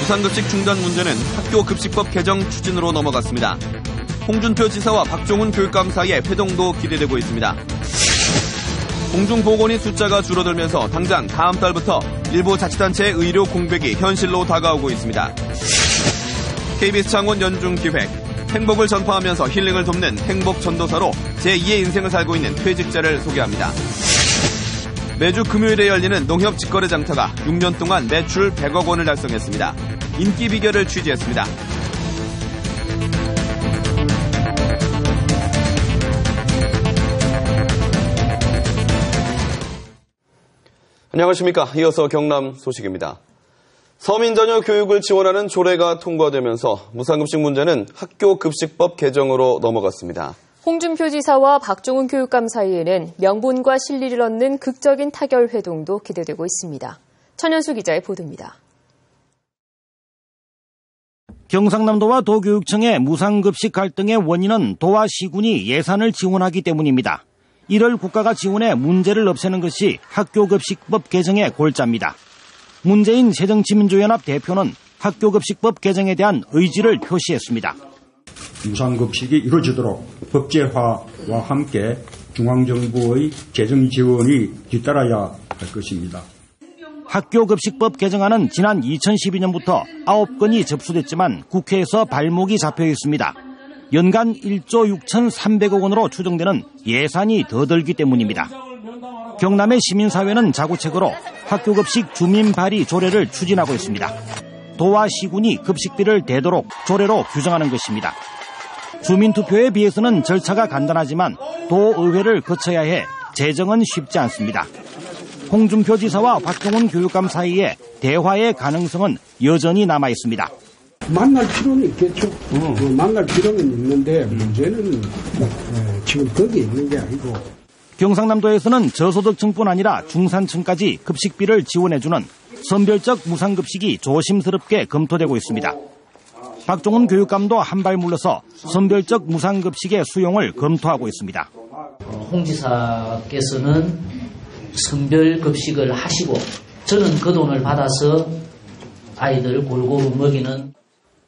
무상급식 중단 문제는 학교 급식법 개정 추진으로 넘어갔습니다. 홍준표 지사와 박종훈 교육감 사이의 회동도 기대되고 있습니다. 공중보건의 숫자가 줄어들면서 당장 다음 달부터 일부 자치단체의 의료 공백이 현실로 다가오고 있습니다. KBS 창원 연중기획, 행복을 전파하면서 힐링을 돕는 행복전도사로 제2의 인생을 살고 있는 퇴직자를 소개합니다. 매주 금요일에 열리는 농협 직거래 장터가 6년 동안 매출 100억 원을 달성했습니다. 인기 비결을 취재했습니다. 안녕하십니까. 이어서 경남 소식입니다. 서민 자녀 교육을 지원하는 조례가 통과되면서 무상급식 문제는 학교 급식법 개정으로 넘어갔습니다. 홍준표 지사와 박종훈 교육감 사이에는 명분과 실리를 얻는 극적인 타결 회동도 기대되고 있습니다. 천연수 기자의 보도입니다. 경상남도와 도교육청의 무상급식 갈등의 원인은 도와 시군이 예산을 지원하기 때문입니다. 이를 국가가 지원해 문제를 없애는 것이 학교급식법 개정의 골자입니다. 문재인 새정치민주연합 대표는 학교급식법 개정에 대한 의지를 표시했습니다. 무상급식이 이루어지도록 법제화와 함께 중앙정부의 재정 지원이 뒤따라야 할 것입니다. 학교급식법 개정안은 지난 2012년부터 9건이 접수됐지만 국회에서 발목이 잡혀 있습니다. 연간 1조 6,300억 원으로 추정되는 예산이 더 들기 때문입니다. 경남의 시민사회는 자구책으로 학교급식 주민발의 조례를 추진하고 있습니다. 도와 시군이 급식비를 대도록 조례로 규정하는 것입니다. 주민투표에 비해서는 절차가 간단하지만 도의회를 거쳐야 해 재정은 쉽지 않습니다. 홍준표 지사와 박종훈 교육감 사이에 대화의 가능성은 여전히 남아 있습니다. 만날 필요는 있겠죠. 만날 필요는 있는데 문제는 지금 거기에 있는 게 아니고. 경상남도에서는 저소득층뿐 아니라 중산층까지 급식비를 지원해주는 선별적 무상급식이 조심스럽게 검토되고 있습니다. 박종훈 교육감도 한 발 물러서 선별적 무상급식의 수용을 검토하고 있습니다. 홍 지사께서는 선별급식을 하시고 저는 그 돈을 받아서 아이들 골고루 먹이는.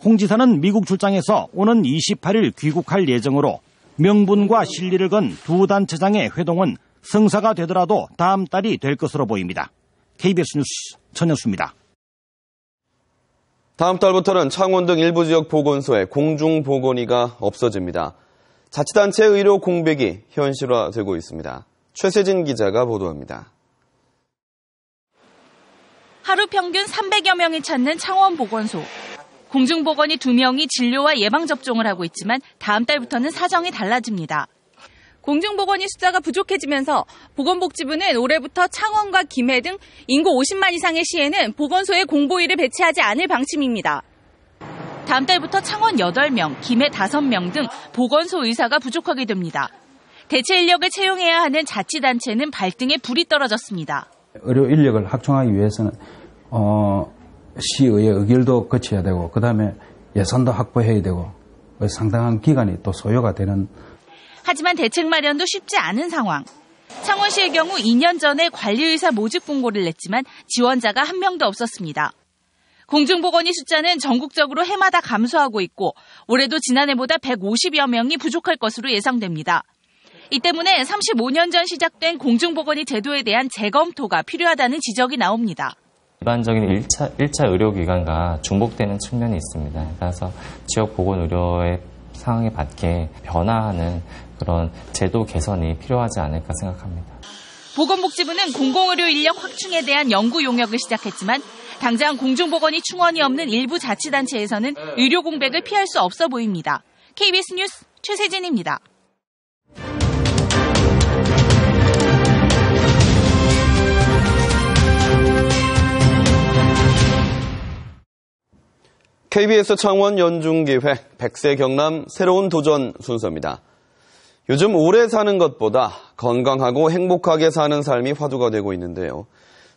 홍 지사는 미국 출장에서 오는 28일 귀국할 예정으로 명분과 실리를 건 두 단체장의 회동은 성사가 되더라도 다음 달이 될 것으로 보입니다. KBS 뉴스 천연수입니다. 다음 달부터는 창원 등 일부 지역 보건소에 공중보건의가 없어집니다. 자치단체 의료 공백이 현실화되고 있습니다. 최세진 기자가 보도합니다. 하루 평균 300여 명이 찾는 창원 보건소. 공중보건의 2명이 진료와 예방접종을 하고 있지만 다음 달부터는 사정이 달라집니다. 공중보건의 숫자가 부족해지면서 보건복지부는 올해부터 창원과 김해 등 인구 50만 이상의 시에는 보건소에 공보의를 배치하지 않을 방침입니다. 다음 달부터 창원 8명, 김해 5명 등 보건소 의사가 부족하게 됩니다. 대체 인력을 채용해야 하는 자치단체는 발등에 불이 떨어졌습니다. 의료 인력을 확충하기 위해서는 시의회 의결도 거쳐야 되고 그다음에 예산도 확보해야 되고 상당한 기간이 또 소요가 되는. 하지만 대책 마련도 쉽지 않은 상황. 창원시의 경우 2년 전에 관리의사 모집 공고를 냈지만 지원자가 한 명도 없었습니다. 공중보건의 숫자는 전국적으로 해마다 감소하고 있고 올해도 지난해보다 150여 명이 부족할 것으로 예상됩니다. 이 때문에 35년 전 시작된 공중보건의 제도에 대한 재검토가 필요하다는 지적이 나옵니다. 일반적인 1차 의료기관과 중복되는 측면이 있습니다. 따라서 지역 보건의료의 상황에 맞게 변화하는 그런 제도 개선이 필요하지 않을까 생각합니다. 보건복지부는 공공의료 인력 확충에 대한 연구 용역을 시작했지만 당장 공중보건의 충원이 없는 일부 자치단체에서는 의료 공백을 피할 수 없어 보입니다. KBS 뉴스 최세진입니다. KBS 창원 연중기획 100세 경남 새로운 도전 순서입니다. 요즘 오래 사는 것보다 건강하고 행복하게 사는 삶이 화두가 되고 있는데요.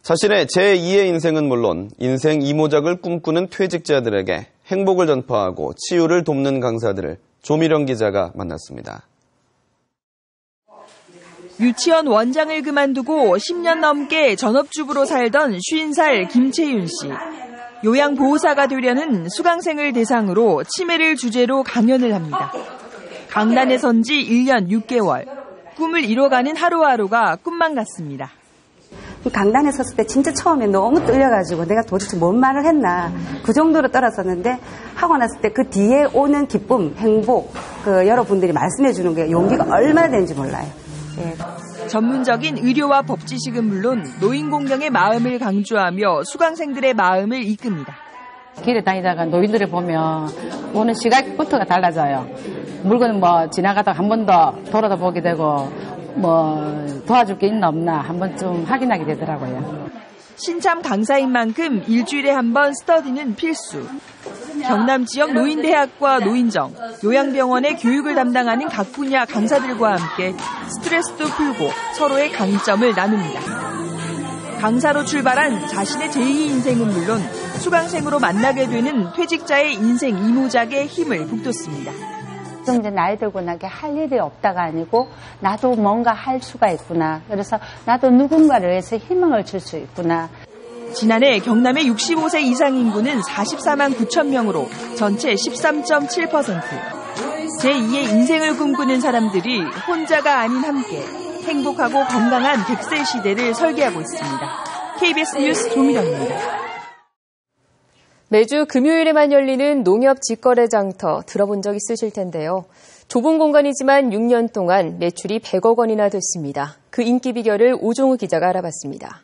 자신의 제2의 인생은 물론 인생 이모작을 꿈꾸는 퇴직자들에게 행복을 전파하고 치유를 돕는 강사들을 조미령 기자가 만났습니다. 유치원 원장을 그만두고 10년 넘게 전업주부로 살던 50살 김채윤 씨. 요양보호사가 되려는 수강생을 대상으로 치매를 주제로 강연을 합니다. 강단에 선 지 1년 6개월. 꿈을 이뤄가는 하루하루가 꿈만 같습니다. 강단에 섰을 때 진짜 처음에 너무 떨려가지고 내가 도대체 뭔 말을 했나 그 정도로 떨었었는데 하고 났을 때 그 뒤에 오는 기쁨, 행복 여러분들이 말씀해 주는 게 용기가 얼마나 되는지 몰라요. 예. 전문적인 의료와 법 지식은 물론 노인 공경의 마음을 강조하며 수강생들의 마음을 이끕니다. 길에 다니다가 노인들을 보면 보는 시각부터가 달라져요. 물건 지나가다가 한 번 더 돌아다 보게 되고 도와줄 게 있나 없나 한 번쯤 확인하게 되더라고요. 신참 강사인 만큼 일주일에 한 번 스터디는 필수. 경남 지역 노인대학과 노인정, 요양병원의 교육을 담당하는 각 분야 강사들과 함께 스트레스도 풀고 서로의 강점을 나눕니다. 강사로 출발한 자신의 제2 인생은 물론 수강생으로 만나게 되는 퇴직자의 인생 이모작에 힘을 북돋습니다. 좀 이제 나이 들고 나게 할 일이 없다가 아니고 나도 뭔가 할 수가 있구나. 그래서 나도 누군가를 위해서 희망을 줄 수 있구나. 지난해 경남의 65세 이상 인구는 44만 9천 명으로 전체 13.7%. 제2의 인생을 꿈꾸는 사람들이 혼자가 아닌 함께 행복하고 건강한 100세 시대를 설계하고 있습니다. KBS 뉴스 조미정입니다. 매주 금요일에만 열리는 농협 직거래 장터 들어본 적 있으실 텐데요. 좁은 공간이지만 6년 동안 매출이 100억 원이나 됐습니다. 그 인기 비결을 오종우 기자가 알아봤습니다.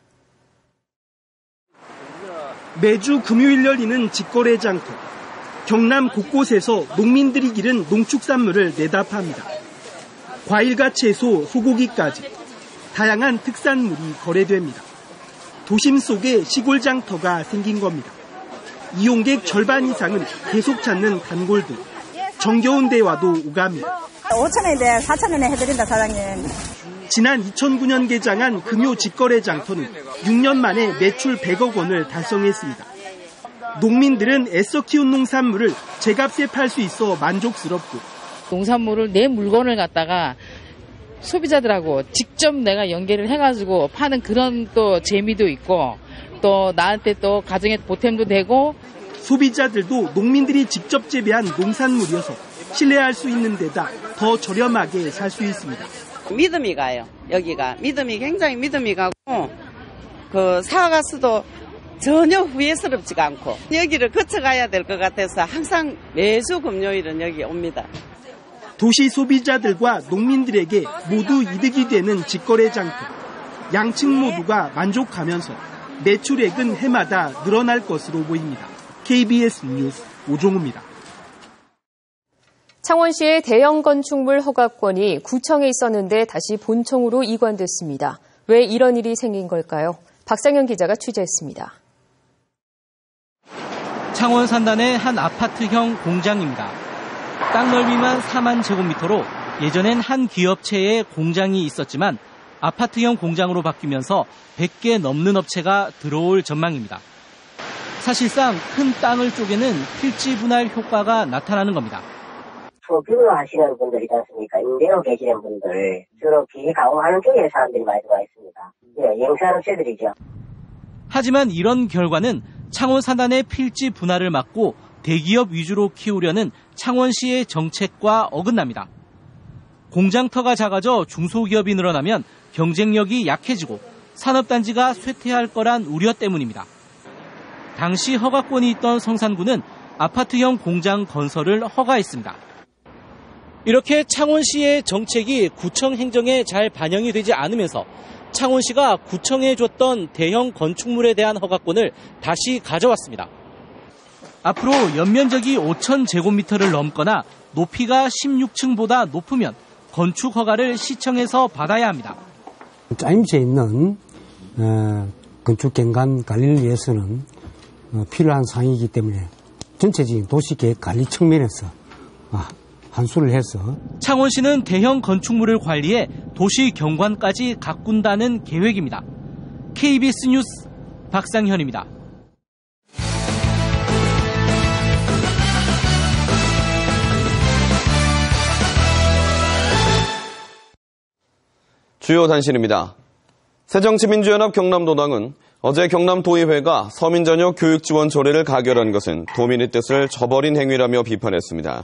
매주 금요일 열리는 직거래 장터. 경남 곳곳에서 농민들이 기른 농축산물을 내다 팝니다. 과일과 채소, 소고기까지 다양한 특산물이 거래됩니다. 도심 속에 시골 장터가 생긴 겁니다. 이용객 절반 이상은 계속 찾는 단골들. 정겨운 대화도 오갑니다. 5,000원인데 4,000원에 해드린다, 사장님. 지난 2009년 개장한 금요 직거래 장터는 6년 만에 매출 100억 원을 달성했습니다. 농민들은 애써 키운 농산물을 제값에 팔 수 있어 만족스럽고 농산물을 내 물건을 갖다가 소비자들하고 직접 내가 연계를 해가지고 파는 그런 또 재미도 있고 또 나한테 또 가정에 보탬도 되고 소비자들도 농민들이 직접 재배한 농산물이어서 신뢰할 수 있는 데다 더 저렴하게 살 수 있습니다. 믿음이 가요. 여기가 믿음이 굉장히 믿음이 가고 사가서도 전혀 후회스럽지가 않고 여기를 거쳐가야 될 것 같아서 항상 매주 금요일은 여기 옵니다. 도시 소비자들과 농민들에게 모두 이득이 되는 직거래 장터. 양측 모두가 만족하면서 매출액은 해마다 늘어날 것으로 보입니다. KBS 뉴스 오종우입니다. 창원시의 대형 건축물 허가권이 구청에 있었는데 다시 본청으로 이관됐습니다. 왜 이런 일이 생긴 걸까요? 박상현 기자가 취재했습니다. 창원 산단의 한 아파트형 공장입니다. 땅 넓이만 4만 제곱미터로 예전엔 한 기업체의 공장이 있었지만 아파트형 공장으로 바뀌면서 100개 넘는 업체가 들어올 전망입니다. 사실상 큰 땅을 쪼개는 필지 분할 효과가 나타나는 겁니다. 소규모 하시는 분들 있지 않습니까? 임대로 계시는 분들, 주로 비강화하는 쪽에 사람들이 많이 들어와 있습니다. 네, 영세업체들이죠. 하지만 이런 결과는 창원 산단의 필지 분할을 막고 대기업 위주로 키우려는 창원시의 정책과 어긋납니다. 공장터가 작아져 중소기업이 늘어나면 경쟁력이 약해지고 산업단지가 쇠퇴할 거란 우려 때문입니다. 당시 허가권이 있던 성산구는 아파트형 공장 건설을 허가했습니다. 이렇게 창원시의 정책이 구청 행정에 잘 반영이 되지 않으면서 창원시가 구청에 줬던 대형 건축물에 대한 허가권을 다시 가져왔습니다. 앞으로 연면적이 5,000제곱미터를 넘거나 높이가 16층보다 높으면 건축 허가를 시청에서 받아야 합니다. 짜임새 있는 건축 경관 관리를 위해서는 필요한 사항이기 때문에 전체적인 도시계획 관리 측면에서 한수를 해서 창원시는 대형 건축물을 관리해 도시 경관까지 가꾼다는 계획입니다. KBS 뉴스 박상현입니다. 주요 단신입니다. 새정치민주연합 경남도당은 어제 경남도의회가 서민 전역 교육 지원 조례를 가결한 것은 도민의 뜻을 저버린 행위라며 비판했습니다.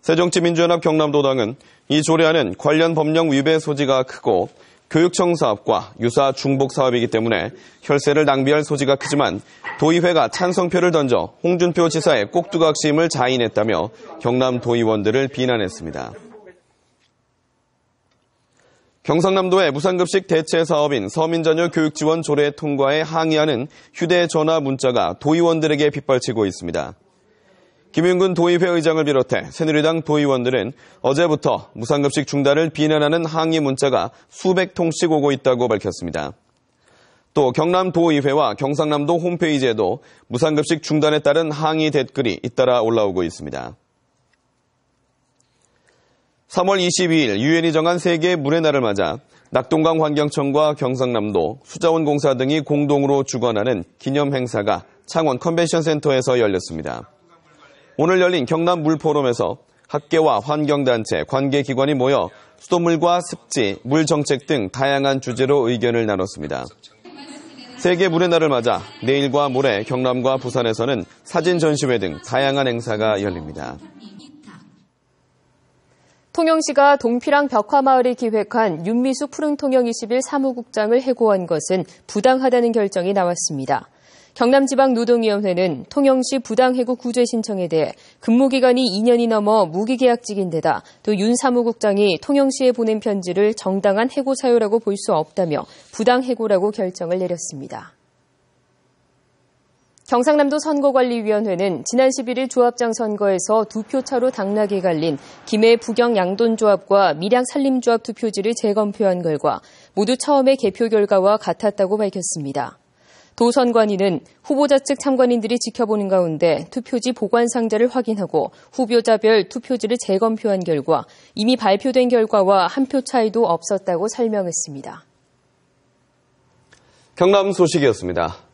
새정치민주연합 경남도당은 이 조례안은 관련 법령 위배 소지가 크고 교육청 사업과 유사 중복 사업이기 때문에 혈세를 낭비할 소지가 크지만 도의회가 찬성표를 던져 홍준표 지사의 꼭두각시임을 자인했다며 경남도의원들을 비난했습니다. 경상남도의 무상급식 대체 사업인 서민자녀 교육지원 조례 통과에 항의하는 휴대전화 문자가 도의원들에게 빗발치고 있습니다. 김윤근 도의회 의장을 비롯해 새누리당 도의원들은 어제부터 무상급식 중단을 비난하는 항의 문자가 수백 통씩 오고 있다고 밝혔습니다. 또 경남도의회와 경상남도 홈페이지에도 무상급식 중단에 따른 항의 댓글이 잇따라 올라오고 있습니다. 3월 22일 유엔이 정한 세계 물의 날을 맞아 낙동강 환경청과 경상남도 수자원공사 등이 공동으로 주관하는 기념 행사가 창원 컨벤션센터에서 열렸습니다. 오늘 열린 경남 물포럼에서 학계와 환경단체, 관계기관이 모여 수돗물과 습지, 물정책 등 다양한 주제로 의견을 나눴습니다. 세계 물의 날을 맞아 내일과 모레 경남과 부산에서는 사진 전시회 등 다양한 행사가 열립니다. 통영시가 동피랑 벽화마을이 기획한 윤미숙 푸른통영 21 사무국장을 해고한 것은 부당하다는 결정이 나왔습니다. 경남지방노동위원회는 통영시 부당해고 구제 신청에 대해 근무기간이 2년이 넘어 무기계약직인데다 또 윤 사무국장이 통영시에 보낸 편지를 정당한 해고 사유라고 볼 수 없다며 부당해고라고 결정을 내렸습니다. 경상남도 선거관리위원회는 지난 11일 조합장 선거에서 2표 차로 당락이 갈린 김해 부경 양돈조합과 밀양 산림조합 투표지를 재검표한 결과 모두 처음의 개표 결과와 같았다고 밝혔습니다. 도 선관위는 후보자 측 참관인들이 지켜보는 가운데 투표지 보관 상자를 확인하고 후보자별 투표지를 재검표한 결과 이미 발표된 결과와 한 표 차이도 없었다고 설명했습니다. 경남 소식이었습니다.